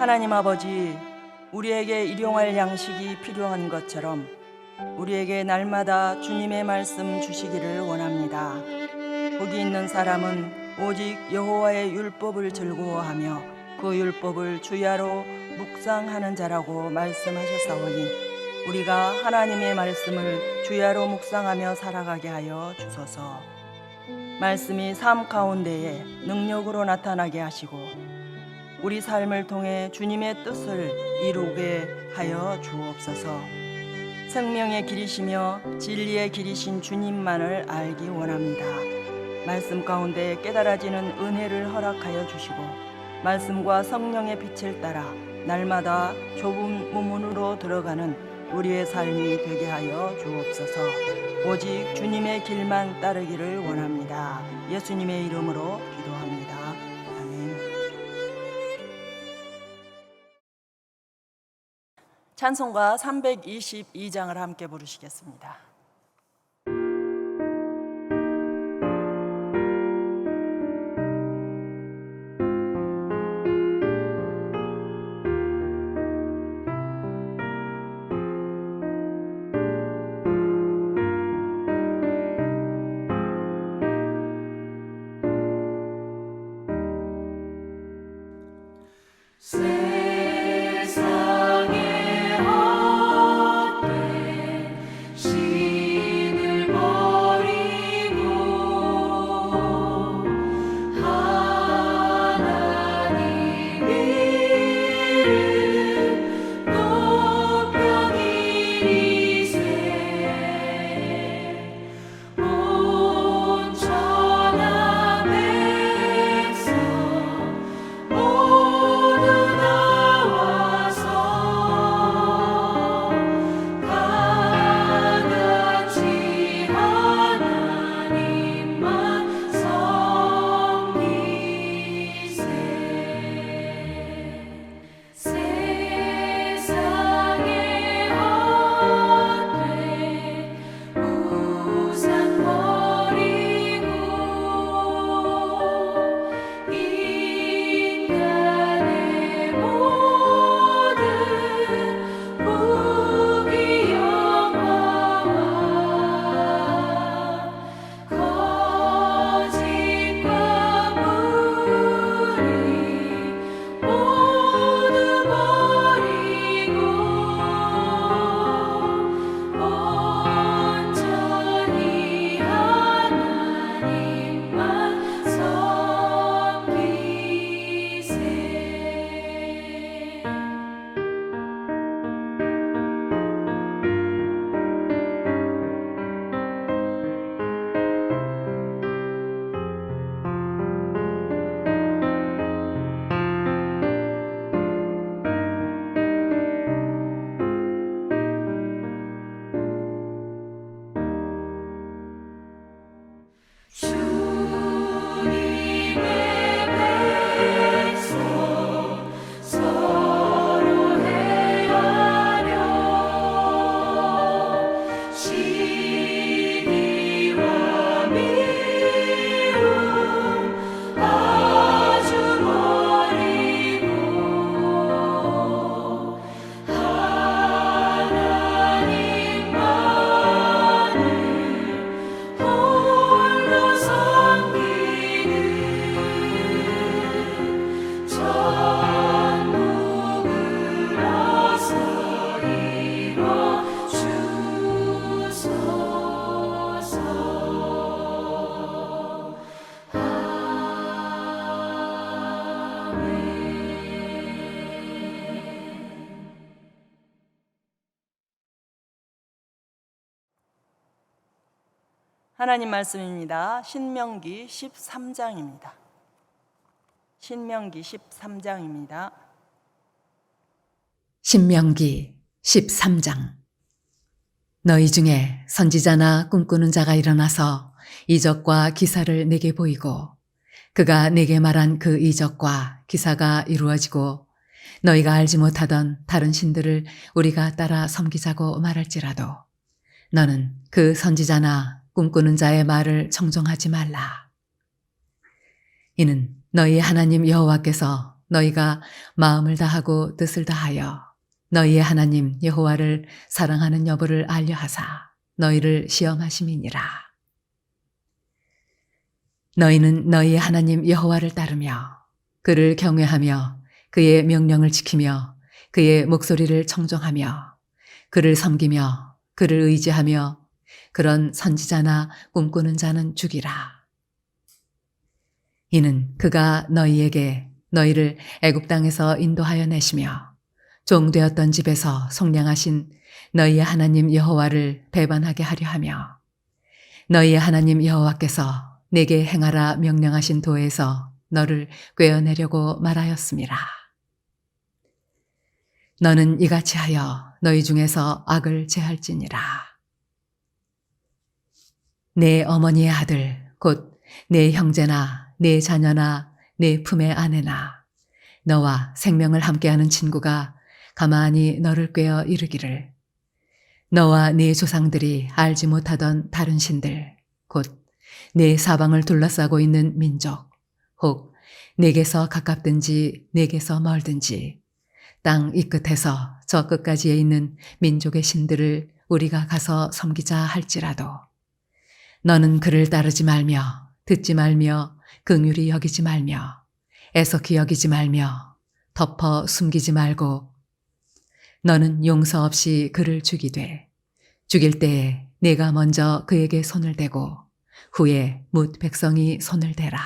하나님 아버지, 우리에게 일용할 양식이 필요한 것처럼 우리에게 날마다 주님의 말씀 주시기를 원합니다. 복이 있는 사람은 오직 여호와의 율법을 즐거워하며 그 율법을 주야로 묵상하는 자라고 말씀하셨사오니 우리가 하나님의 말씀을 주야로 묵상하며 살아가게 하여 주소서. 말씀이 삶 가운데에 능력으로 나타나게 하시고 우리 삶을 통해 주님의 뜻을 이루게 하여 주옵소서. 생명의 길이시며 진리의 길이신 주님만을 알기 원합니다. 말씀 가운데 깨달아지는 은혜를 허락하여 주시고 말씀과 성령의 빛을 따라 날마다 좁은 문으로 들어가는 우리의 삶이 되게 하여 주옵소서. 오직 주님의 길만 따르기를 원합니다. 예수님의 이름으로 기도합니다. 아멘. 찬송가 322장을 함께 부르시겠습니다. 하나님 말씀입니다. 신명기 13장입니다. 신명기 13장입니다. 신명기 13장. 너희 중에 선지자나 꿈꾸는 자가 일어나서 이적과 기사를 내게 보이고 그가 내게 말한 그 이적과 기사가 이루어지고 너희가 알지 못하던 다른 신들을 우리가 따라 섬기자고 말할지라도 너는 그 선지자나 꿈꾸는 자의 말을 청종하지 말라. 이는 너희 하나님 여호와께서 너희가 마음을 다하고 뜻을 다하여 너희의 하나님 여호와를 사랑하는 여부를 알려하사 너희를 시험하심이니라. 너희는 너희의 하나님 여호와를 따르며 그를 경외하며 그의 명령을 지키며 그의 목소리를 청종하며 그를 섬기며 그를 의지하며 그런 선지자나 꿈꾸는 자는 죽이라. 이는 그가 너희에게 너희를 애굽 땅에서 인도하여 내시며 종되었던 집에서 속량하신 너희의 하나님 여호와를 배반하게 하려 하며 너희의 하나님 여호와께서 내게 행하라 명령하신 도에서 너를 꿰어내려고 말하였음이라. 너는 이같이 하여 너희 중에서 악을 제할지니라. 내 어머니의 아들 곧 내 형제나 내 자녀나 내 품의 아내나 너와 생명을 함께하는 친구가 가만히 너를 꿰어 이르기를 너와 네 조상들이 알지 못하던 다른 신들 곧 네 사방을 둘러싸고 있는 민족 혹 내게서 가깝든지 내게서 멀든지 땅 이 끝에서 저 끝까지에 있는 민족의 신들을 우리가 가서 섬기자 할지라도 너는 그를 따르지 말며 듣지 말며 긍휼히 여기지 말며 애석히 여기지 말며 덮어 숨기지 말고 너는 용서 없이 그를 죽이되 죽일 때에 내가 먼저 그에게 손을 대고 후에 뭇 백성이 손을 대라.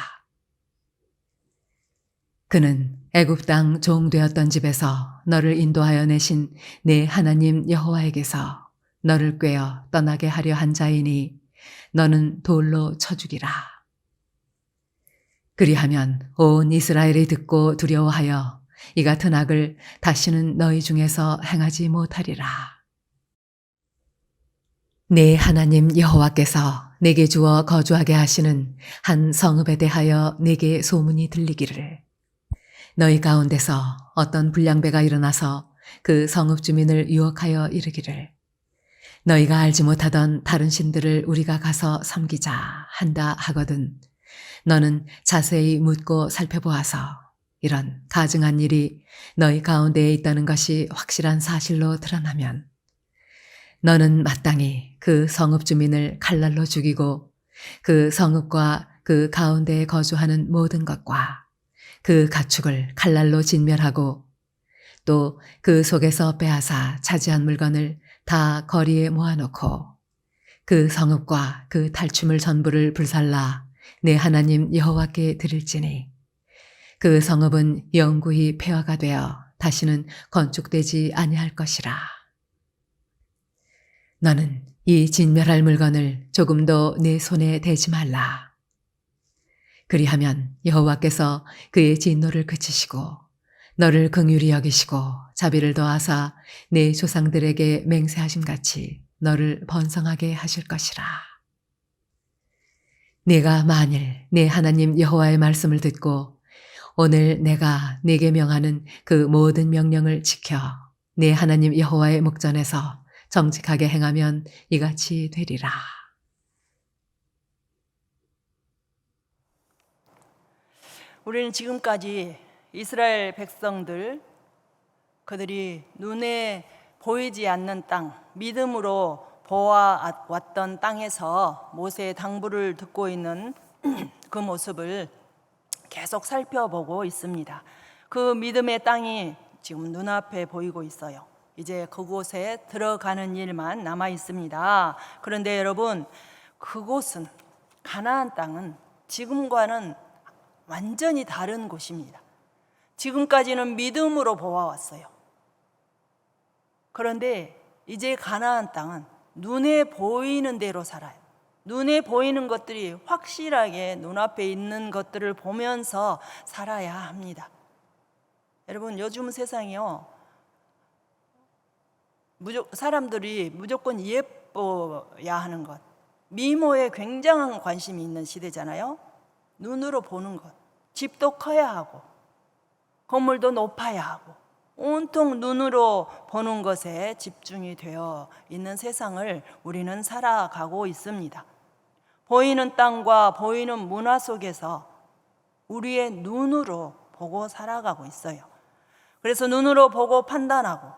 그는 애굽 땅 종되었던 집에서 너를 인도하여 내신 내 하나님 여호와에게서 너를 꿰어 떠나게 하려 한 자이니 너는 돌로 쳐 죽이라. 그리하면 온 이스라엘이 듣고 두려워하여 이 같은 악을 다시는 너희 중에서 행하지 못하리라. 내 하나님 여호와께서 내게 주어 거주하게 하시는 한 성읍에 대하여 내게 소문이 들리기를 너희 가운데서 어떤 불량배가 일어나서 그 성읍 주민을 유혹하여 이르기를 너희가 알지 못하던 다른 신들을 우리가 가서 섬기자 한다 하거든 너는 자세히 묻고 살펴보아서 이런 가증한 일이 너희 가운데에 있다는 것이 확실한 사실로 드러나면 너는 마땅히 그 성읍 주민을 칼날로 죽이고 그 성읍과 그 가운데에 거주하는 모든 것과 그 가축을 칼날로 진멸하고 또 그 속에서 빼앗아 차지한 물건을 다 거리에 모아놓고 그 성읍과 그 탈취물 전부를 불살라 내 하나님 여호와께 드릴지니 그 성읍은 영구히 폐허가 되어 다시는 건축되지 아니할 것이라. 너는 이 진멸할 물건을 조금도 내 손에 대지 말라. 그리하면 여호와께서 그의 진노를 그치시고 너를 긍휼히 여기시고 자비를 더하사 내 조상들에게 맹세하심 같이 너를 번성하게 하실 것이라. 네가 만일 내 하나님 여호와의 말씀을 듣고 오늘 내가 네게 명하는 그 모든 명령을 지켜 내 하나님 여호와의 목전에서 정직하게 행하면 이같이 되리라. 우리는 지금까지 이스라엘 백성들 그들이 눈에 보이지 않는 땅, 믿음으로 보아왔던 땅에서 모세의 당부를 듣고 있는 그 모습을 계속 살펴보고 있습니다. 그 믿음의 땅이 지금 눈앞에 보이고 있어요. 이제 그곳에 들어가는 일만 남아 있습니다. 그런데 여러분, 그곳은 가나안 땅은 지금과는 완전히 다른 곳입니다. 지금까지는 믿음으로 보아왔어요. 그런데 이제 가나안 땅은 눈에 보이는 대로 살아요. 눈에 보이는 것들이 확실하게 눈앞에 있는 것들을 보면서 살아야 합니다. 여러분, 요즘 세상이요, 사람들이 무조건 예뻐야 하는 것, 미모에 굉장한 관심이 있는 시대잖아요. 눈으로 보는 것, 집도 커야 하고 건물도 높아야 하고 온통 눈으로 보는 것에 집중이 되어 있는 세상을 우리는 살아가고 있습니다. 보이는 땅과 보이는 문화 속에서 우리의 눈으로 보고 살아가고 있어요. 그래서 눈으로 보고 판단하고,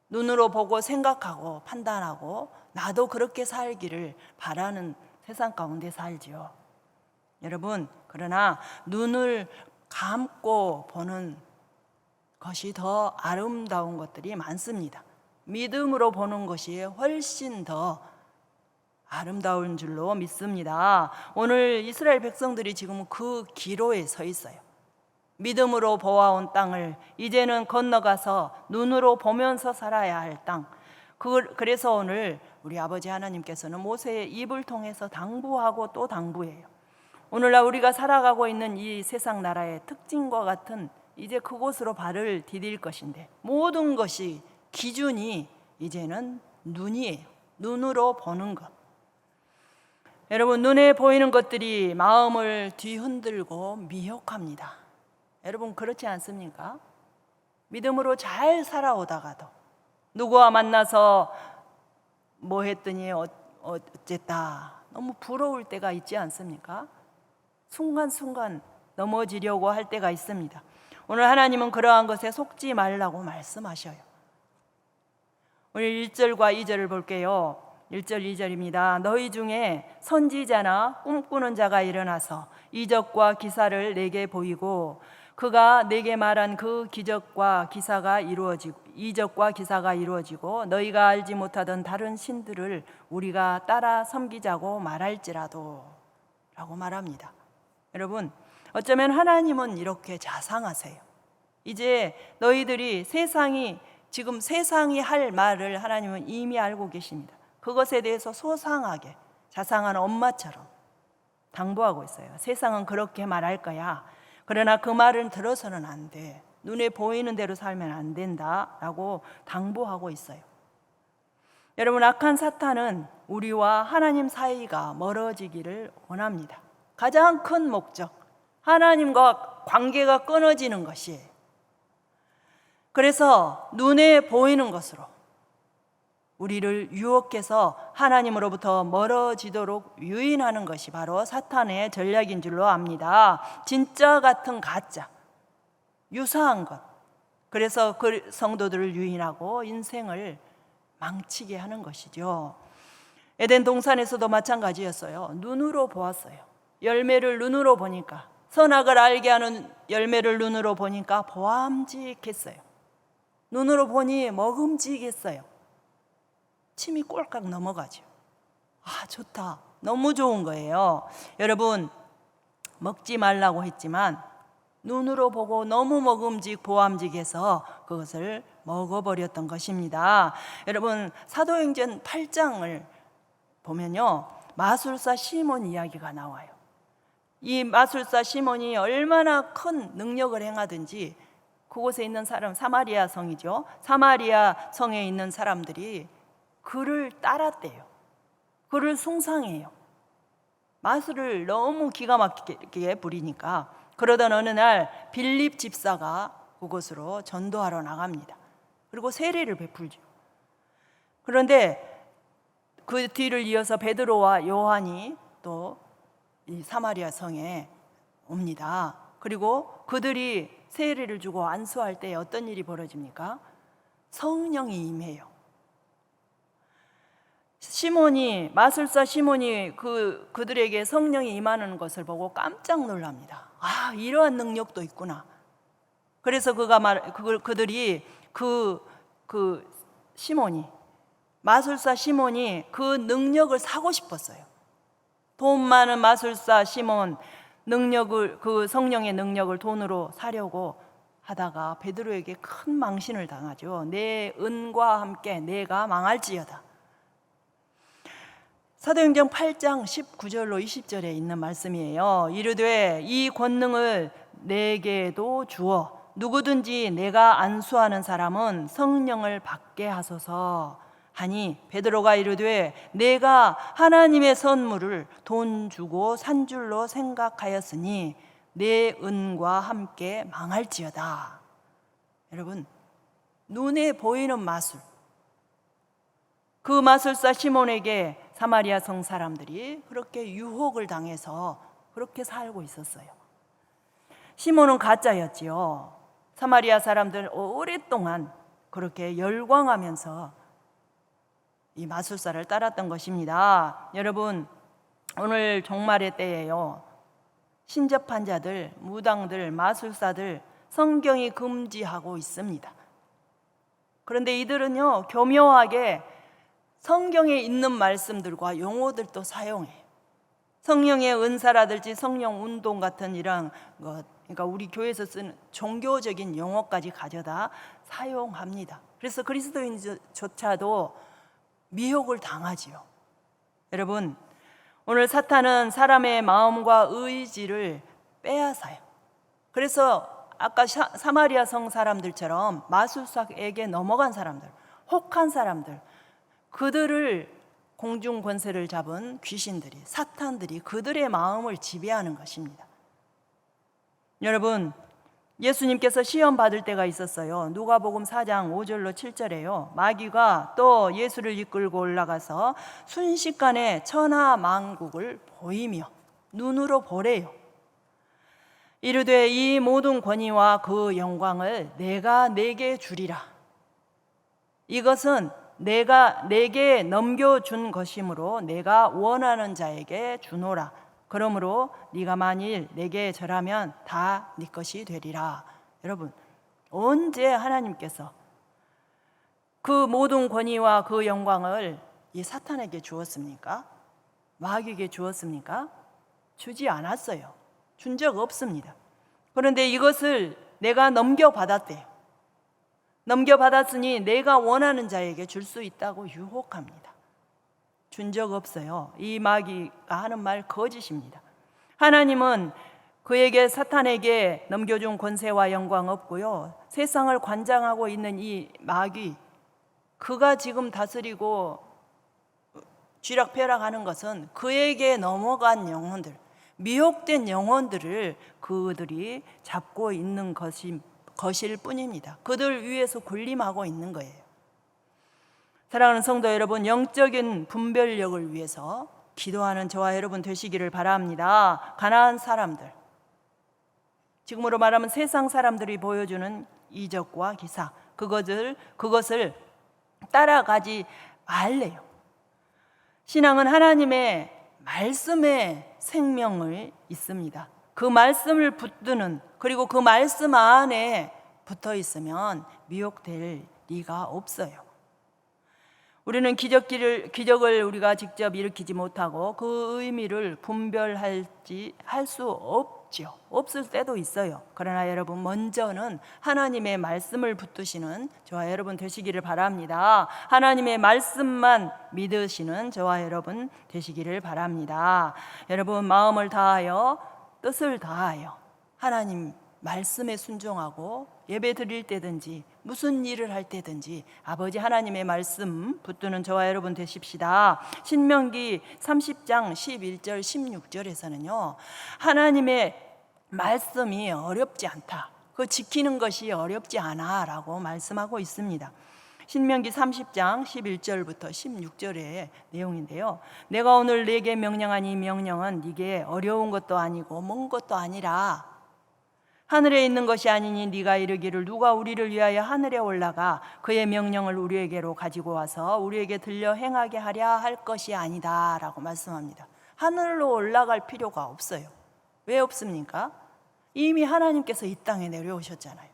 눈으로 보고 생각하고 판단하고, 나도 그렇게 살기를 바라는 세상 가운데 살지요. 여러분, 그러나 눈을 감고 보는 것이 더 아름다운 것들이 많습니다. 믿음으로 보는 것이 훨씬 더 아름다운 줄로 믿습니다. 오늘 이스라엘 백성들이 지금 그 기로에 서 있어요. 믿음으로 보아온 땅을 이제는 건너가서 눈으로 보면서 살아야 할 땅. 그래서 오늘 우리 아버지 하나님께서는 모세의 입을 통해서 당부하고 또 당부해요. 오늘날 우리가 살아가고 있는 이 세상 나라의 특징과 같은 이제 그곳으로 발을 디딜 것인데, 모든 것이 기준이 이제는 눈이에요. 눈으로 보는 것. 여러분, 눈에 보이는 것들이 마음을 뒤흔들고 미혹합니다. 여러분, 그렇지 않습니까? 믿음으로 잘 살아오다가도 누구와 만나서 뭐 했더니 어쨌다, 너무 부러울 때가 있지 않습니까? 순간순간 넘어지려고 할 때가 있습니다. 오늘 하나님은 그러한 것에 속지 말라고 말씀하셔요. 오늘 1절과 2절을 볼게요. 1절 2절입니다. 너희 중에 선지자나 꿈꾸는 자가 일어나서 이적과 기사를 내게 보이고 그가 내게 말한 그 이적과 기사가 이루어지고 너희가 알지 못하던 다른 신들을 우리가 따라 섬기자고 말할지라도 라고 말합니다. 여러분, 어쩌면 하나님은 이렇게 자상하세요. 이제 너희들이 지금 세상이 할 말을 하나님은 이미 알고 계십니다. 그것에 대해서 소상하게 자상한 엄마처럼 당부하고 있어요. 세상은 그렇게 말할 거야. 그러나 그 말은 들어서는 안 돼. 눈에 보이는 대로 살면 안 된다라고 당부하고 있어요. 여러분, 악한 사탄은 우리와 하나님 사이가 멀어지기를 원합니다. 가장 큰 목적, 하나님과 관계가 끊어지는 것이에요. 그래서 눈에 보이는 것으로 우리를 유혹해서 하나님으로부터 멀어지도록 유인하는 것이 바로 사탄의 전략인 줄로 압니다. 진짜 같은 가짜, 유사한 것. 그래서 그 성도들을 유인하고 인생을 망치게 하는 것이죠. 에덴 동산에서도 마찬가지였어요. 눈으로 보았어요. 열매를 눈으로 보니까, 선악을 알게 하는 열매를 눈으로 보니까 보암직했어요. 눈으로 보니 먹음직했어요. 침이 꼴깍 넘어가죠. 아, 좋다. 너무 좋은 거예요. 여러분, 먹지 말라고 했지만 눈으로 보고 너무 보암직해서 그것을 먹어버렸던 것입니다. 여러분, 사도행전 8장을 보면요, 마술사 시몬 이야기가 나와요. 이 마술사 시몬이 얼마나 큰 능력을 행하든지 그곳에 있는 사람, 사마리아 성이죠. 사마리아 성에 있는 사람들이 그를 따랐대요. 그를 숭상해요. 마술을 너무 기가 막히게 부리니까. 그러던 어느 날 빌립 집사가 그곳으로 전도하러 나갑니다. 그리고 세례를 베풀죠. 그런데 그 뒤를 이어서 베드로와 요한이 또 이 사마리아 성에 옵니다. 그리고 그들이 세례를 주고 안수할 때 어떤 일이 벌어집니까? 성령이 임해요. 마술사 시몬이 그들에게 성령이 임하는 것을 보고 깜짝 놀랍니다. 아, 이러한 능력도 있구나. 그래서 그들이 마술사 시몬이 그 능력을 사고 싶었어요. 돈 많은 마술사 시몬 그 성령의 능력을 돈으로 사려고 하다가 베드로에게 큰 망신을 당하죠. 내 은과 함께 내가 망할지어다. 사도행전 8장 19절로 20절에 있는 말씀이에요. 이르되 이 권능을 내게도 주어 누구든지 내가 안수하는 사람은 성령을 받게 하소서 하니 베드로가 이르되 내가 하나님의 선물을 돈 주고 산 줄로 생각하였으니 내 은과 함께 망할지어다. 여러분, 눈에 보이는 마술, 그 마술사 시몬에게 사마리아 성 사람들이 그렇게 유혹을 당해서 그렇게 살고 있었어요. 시몬은 가짜였지요. 사마리아 사람들 오랫동안 그렇게 열광하면서 이 마술사를 따랐던 것입니다. 여러분, 오늘 종말의 때예요. 신접한 자들, 무당들, 마술사들 성경이 금지하고 있습니다. 그런데 이들은요, 교묘하게 성경에 있는 말씀들과 용어들도 사용해요. 성령의 은사라든지 성령 운동 같은 이런 것, 그러니까 우리 교회에서 쓰는 종교적인 용어까지 가져다 사용합니다. 그래서 그리스도인조차도 미혹을 당하지요. 여러분, 오늘 사탄은 사람의 마음과 의지를 빼앗아요. 그래서 아까 사마리아 성 사람들처럼 마술사에게 넘어간 사람들, 혹한 사람들, 그들을 공중 권세를 잡은 귀신들이, 사탄들이 그들의 마음을 지배하는 것입니다. 여러분, 예수님께서 시험 받을 때가 있었어요. 누가복음 4장 5절로 7절에요. 마귀가 또 예수를 이끌고 올라가서 순식간에 천하만국을 보이며 눈으로 보래요. 이르되 이 모든 권위와 그 영광을 내가 네게 주리라. 이것은 내가 네게 넘겨준 것이므로 내가 원하는 자에게 주노라. 그러므로 네가 만일 내게 절하면 다 네 것이 되리라. 여러분, 언제 하나님께서 그 모든 권위와 그 영광을 이 사탄에게 주었습니까? 마귀에게 주었습니까? 주지 않았어요. 준 적 없습니다. 그런데 이것을 내가 넘겨받았대요. 넘겨받았으니 내가 원하는 자에게 줄 수 있다고 유혹합니다. 준 적 없어요. 이 마귀가 하는 말 거짓입니다. 하나님은 그에게, 사탄에게 넘겨준 권세와 영광 없고요, 세상을 관장하고 있는 이 마귀, 그가 지금 다스리고 쥐락펴락하는 것은 그에게 넘어간 영혼들, 미혹된 영혼들을 그들이 잡고 있는 것일 뿐입니다. 그들 위에서 군림하고 있는 거예요. 사랑하는 성도 여러분, 영적인 분별력을 위해서 기도하는 저와 여러분 되시기를 바랍니다. 가난한 사람들, 지금으로 말하면 세상 사람들이 보여주는 이적과 기사, 그것을 따라가지 말래요. 신앙은 하나님의 말씀에 생명을 있습니다. 그 말씀을 붙드는, 그리고 그 말씀 안에 붙어 있으면 미혹될 리가 없어요. 우리는 기적을 우리가 직접 일으키지 못하고 그 의미를 분별할 수 없죠. 없을 때도 있어요. 그러나 여러분, 먼저는 하나님의 말씀을 붙드시는 저와 여러분 되시기를 바랍니다. 하나님의 말씀만 믿으시는 저와 여러분 되시기를 바랍니다. 여러분, 마음을 다하여 뜻을 다하여 하나님 말씀에 순종하고 예배 드릴 때든지 무슨 일을 할 때든지 아버지 하나님의 말씀 붙드는 저와 여러분 되십시다. 신명기 30장 11절 16절에서는요, 하나님의 말씀이 어렵지 않다, 그 지키는 것이 어렵지 않아 라고 말씀하고 있습니다. 신명기 30장 11절부터 16절의 내용인데요, 내가 오늘 네게 명령한 이 명령은 네게 어려운 것도 아니고 먼 것도 아니라 하늘에 있는 것이 아니니 네가 이르기를 누가 우리를 위하여 하늘에 올라가 그의 명령을 우리에게로 가지고 와서 우리에게 들려 행하게 하랴 할 것이 아니다 라고 말씀합니다. 하늘로 올라갈 필요가 없어요. 왜 없습니까? 이미 하나님께서 이 땅에 내려오셨잖아요.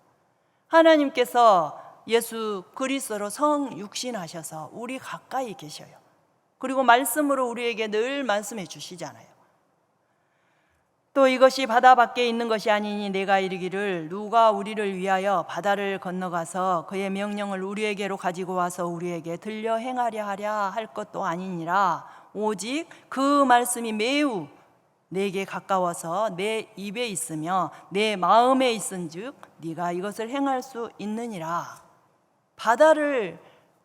하나님께서 예수 그리스도로 성육신하셔서 우리 가까이 계셔요. 그리고 말씀으로 우리에게 늘 말씀해 주시잖아요. 또 이것이 바다 밖에 있는 것이 아니니 내가 이르기를 누가 우리를 위하여 바다를 건너가서 그의 명령을 우리에게로 가지고 와서 우리에게 들려 행하려 하랴 할 것도 아니니라. 오직 그 말씀이 매우 내게 가까워서 내 입에 있으며 내 마음에 있은즉 네가 이것을 행할 수 있느니라. 바다를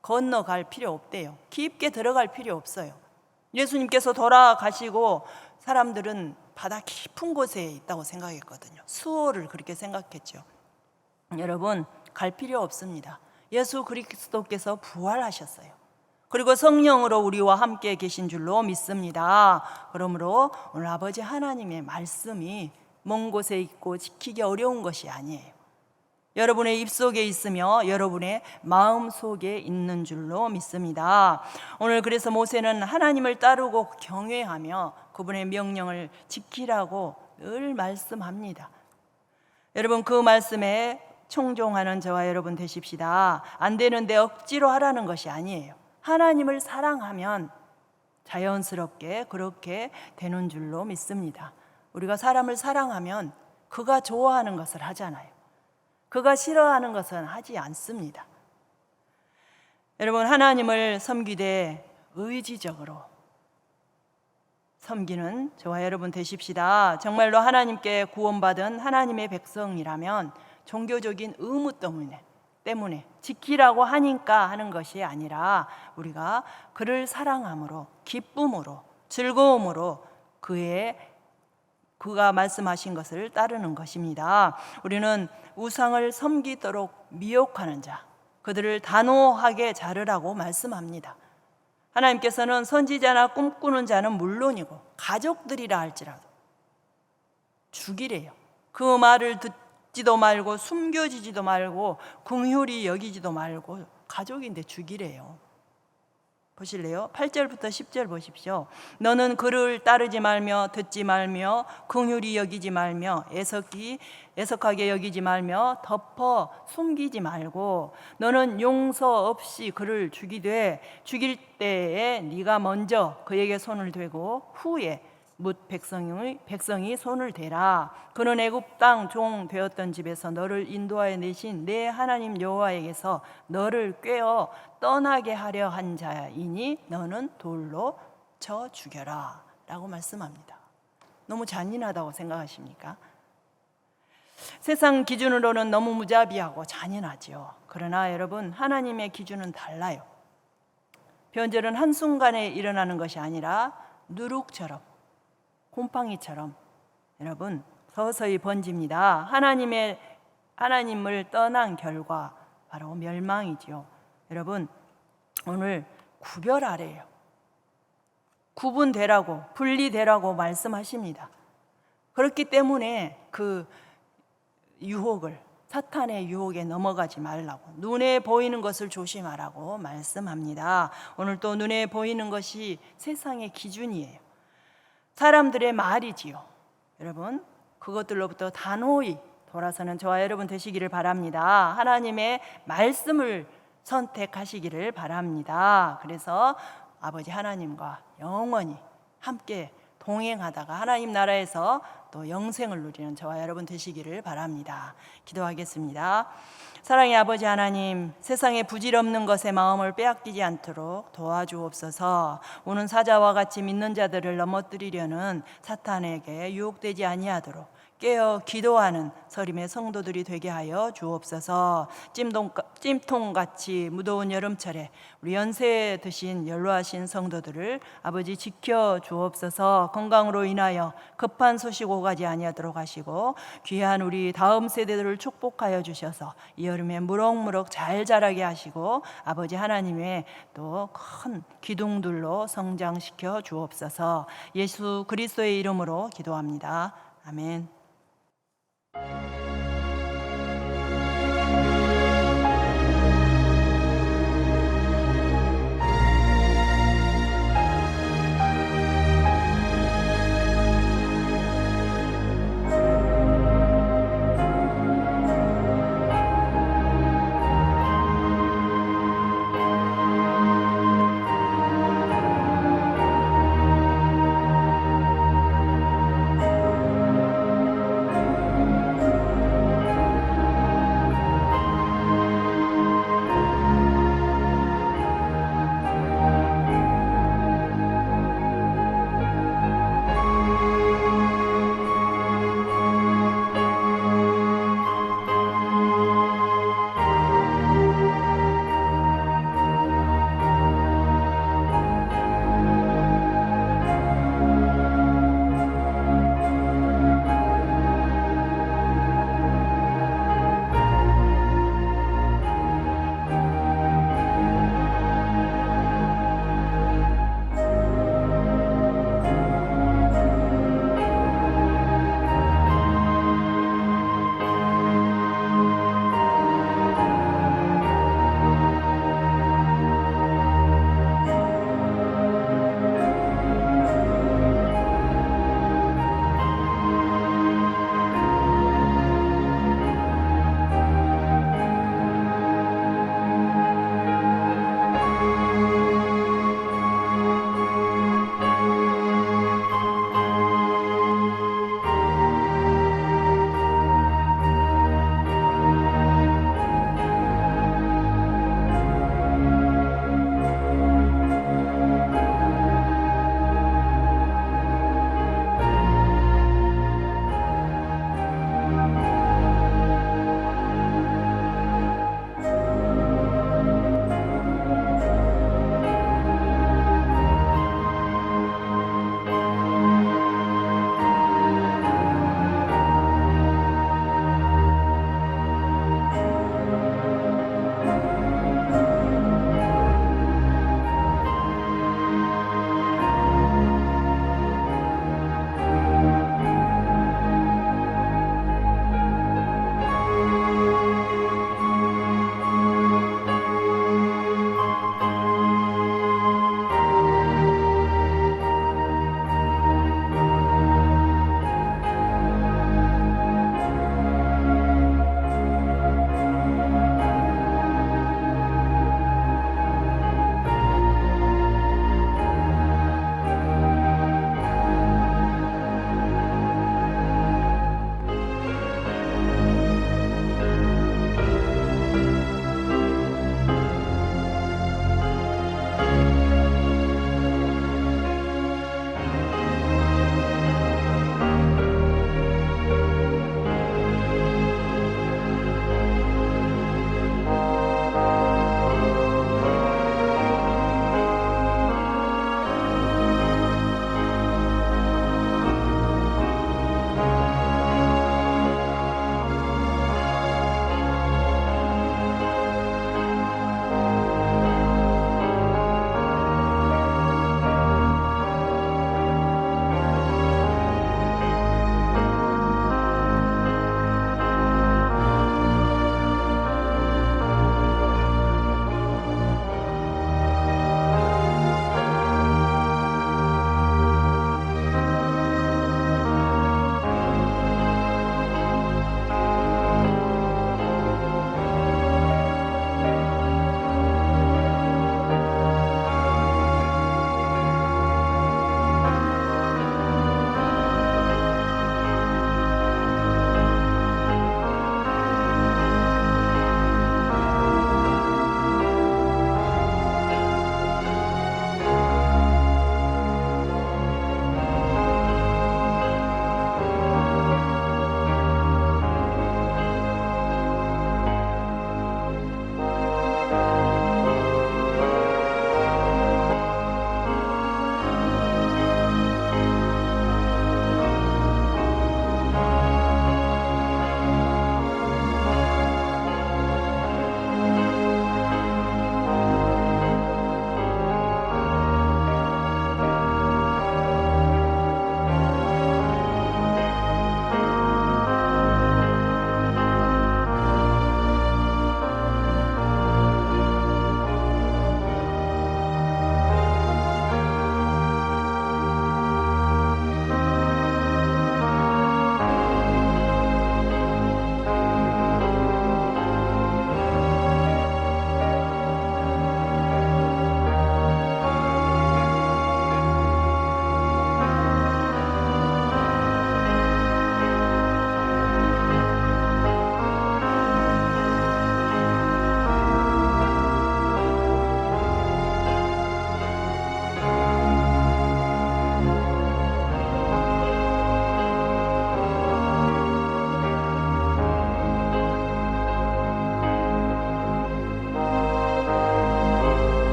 건너갈 필요 없대요. 깊게 들어갈 필요 없어요. 예수님께서 돌아가시고 사람들은 바다 깊은 곳에 있다고 생각했거든요. 수호를 그렇게 생각했죠. 여러분, 갈 필요 없습니다. 예수 그리스도께서 부활하셨어요. 그리고 성령으로 우리와 함께 계신 줄로 믿습니다. 그러므로 오늘 아버지 하나님의 말씀이 먼 곳에 있고 지키기 어려운 것이 아니에요. 여러분의 입속에 있으며 여러분의 마음 속에 있는 줄로 믿습니다. 오늘 그래서 모세는 하나님을 따르고 경외하며 그분의 명령을 지키라고 늘 말씀합니다. 여러분, 그 말씀에 청종하는 저와 여러분 되십시다. 안 되는데 억지로 하라는 것이 아니에요. 하나님을 사랑하면 자연스럽게 그렇게 되는 줄로 믿습니다. 우리가 사람을 사랑하면 그가 좋아하는 것을 하잖아요. 그가 싫어하는 것은 하지 않습니다. 여러분, 하나님을 섬기되 의지적으로 섬기는 저와 여러분 되십시다. 정말로 하나님께 구원받은 하나님의 백성이라면 종교적인 의무 때문에 지키라고 하니까 하는 것이 아니라 우리가 그를 사랑함으로, 기쁨으로, 즐거움으로 그가 말씀하신 것을 따르는 것입니다. 우리는 우상을 섬기도록 미혹하는 자, 그들을 단호하게 자르라고 말씀합니다. 하나님께서는 선지자나 꿈꾸는 자는 물론이고 가족들이라 할지라도 죽이래요. 그 말을 듣지도 말고 숨겨지지도 말고 긍휼히 여기지도 말고 가족인데 죽이래요. 보실래요? 8절부터 10절 보십시오. 너는 그를 따르지 말며 듣지 말며 긍휼히 여기지 말며 애석하게 여기지 말며 덮어 숨기지 말고 너는 용서 없이 그를 죽이되 죽일 때에 네가 먼저 그에게 손을 대고 후에 뭇 백성이 손을 대라. 그는 애굽 땅 종 되었던 집에서 너를 인도하여 내신 내 하나님 여호와에게서 너를 꾀어 떠나게 하려 한 자이니 너는 돌로 쳐 죽여라 라고 말씀합니다. 너무 잔인하다고 생각하십니까? 세상 기준으로는 너무 무자비하고 잔인하지요. 그러나 여러분, 하나님의 기준은 달라요. 변절은 한순간에 일어나는 것이 아니라 누룩처럼, 곰팡이처럼 여러분 서서히 번집니다. 하나님을 떠난 결과 바로 멸망이지요. 여러분, 오늘 구별하래요. 구분되라고, 분리되라고 말씀하십니다. 그렇기 때문에 그 사탄의 유혹에 넘어가지 말라고, 눈에 보이는 것을 조심하라고 말씀합니다. 오늘 또 눈에 보이는 것이 세상의 기준이에요. 사람들의 말이지요. 여러분, 그것들로부터 단호히 돌아서는 저와 여러분 되시기를 바랍니다. 하나님의 말씀을 선택하시기를 바랍니다. 그래서 아버지 하나님과 영원히 함께 동행하다가 하나님 나라에서 또 영생을 누리는 저와 여러분 되시기를 바랍니다. 기도하겠습니다. 사랑의 아버지 하나님, 세상의 부질없는 것에 마음을 빼앗기지 않도록 도와주옵소서. 오는 사자와 같이 믿는 자들을 넘어뜨리려는 사탄에게 유혹되지 아니하도록 깨어 기도하는 서림의 성도들이 되게 하여 주옵소서. 찜통같이 무더운 여름철에 우리 연세 드신 연로하신 성도들을 아버지 지켜 주옵소서. 건강으로 인하여 급한 소식 오가지 아니하도록 하시고 귀한 우리 다음 세대들을 축복하여 주셔서 이 여름에 무럭무럭 잘 자라게 하시고 아버지 하나님의 또 큰 기둥들로 성장시켜 주옵소서. 예수 그리스도의 이름으로 기도합니다. 아멘.